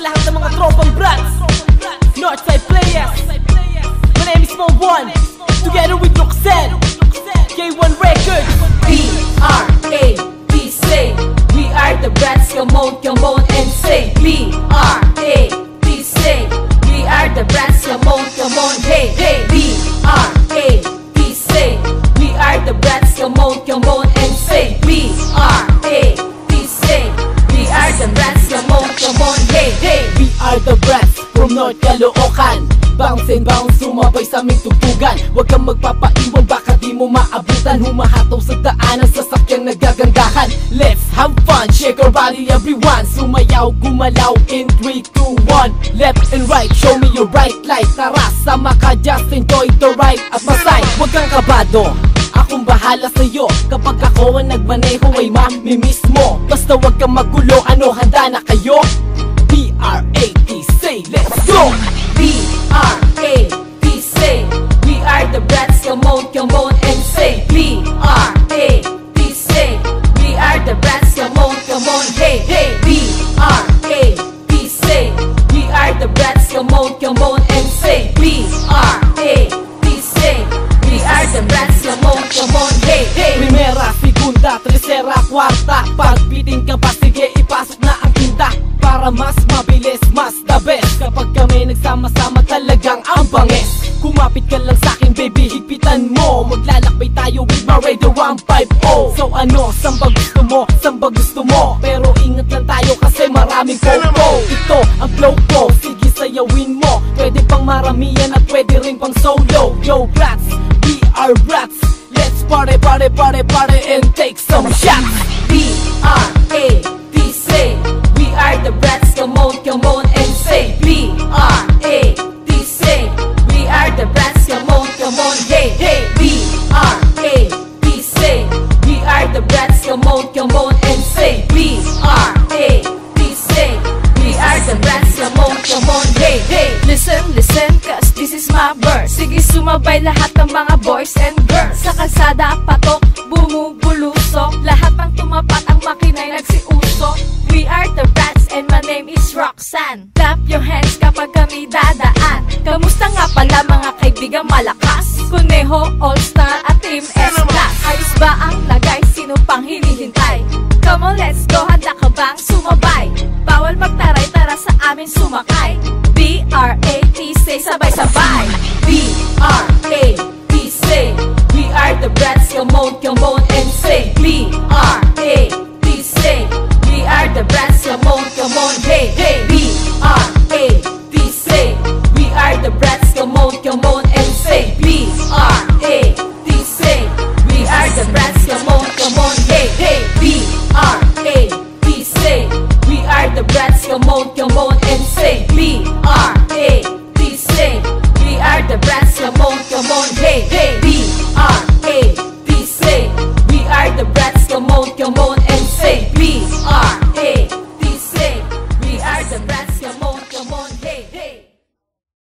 lahat ng mga tropang brats, Northside players. My name is Mo One, together with Roxanne, K1 Records. B-R-A-T, say we are the brats, come on and say B-R-A-T, say we are the brats, come on, hey, hey. B-R-A-T, say we are the brats, come on and say B-R-A-T, say we are the brats, come on, hey, hey. We are the brats from North Caloocan. Bounce and bounce, sumabay sa aming tugtugan. Huwag kang magpapaiwan, baka di mo maabutan. Humahataw sa daanan, sasakyang nagagandahan. Let's have fun, shake our body everyone. Sumayaw, gumalaw in 3, 2, 1. Left and right, show me your bright light. Tara, sama ka, just enjoy the ride at masay. Huwag kang kabado, akong bahala sa'yo. Kapag ako ang nagmaneho ay mamimiss mo. Basta huwag kang magulo, ano, handa na kayo? B-R-A-T, say let's go! B-R-A-T, say we are the brats, come on and say B-R-A-T, say we are the brats, come on, hey, hey. B-R-A-T, say we are the brats, come on and say B-R-A-T, say we are the brats, come on, hey, hey. Primera, segunda, tercera, cuarta. Pagbitin ka pa, sige ipasok na ang tinta. Para mas mabilis, mas the best. Kapag kami nagsama-sama talagang ang bangis. Kumapit ka lang sa'kin baby, higpitan mo. Maglalakbay tayo with my Radio 150. So ano, saan ba gusto mo? Saan ba gusto mo? Pero ingat lang tayo kasi maraming popo. Ito ang flow ko, sige sayawin mo. Pwede pang maramihan at pwede rin pang solo. Yo brats, we are brats. Let's party, party, party, party and take some shots. B-R-A-T, say we are the brats, come on and say B-R-A-T, say we are the brats, come on, hey, hey. B-R-A-T, say we are the brats, come on and say B-R-A-T, say we are the brats, come on, hey, hey. Listen, cause this is my verse. Sige sumabay lahat ng mga boys and girls. Sa kalsada, patok, bumubulusok. Lahat ng tumapat ang makina'y nagsiusok. We are the brats and my name is Roxanne. Clap your hands kapag kami dadaan. Kamusta nga pala mga kaibigang malakas? Kuneho, All-Star at Team S-Class. Ayos ba ang lagay? Sino pang hinihintay? Come on, let's go, handa ka bang sumabay? Bawal magtaray, tara sa amin sumakay.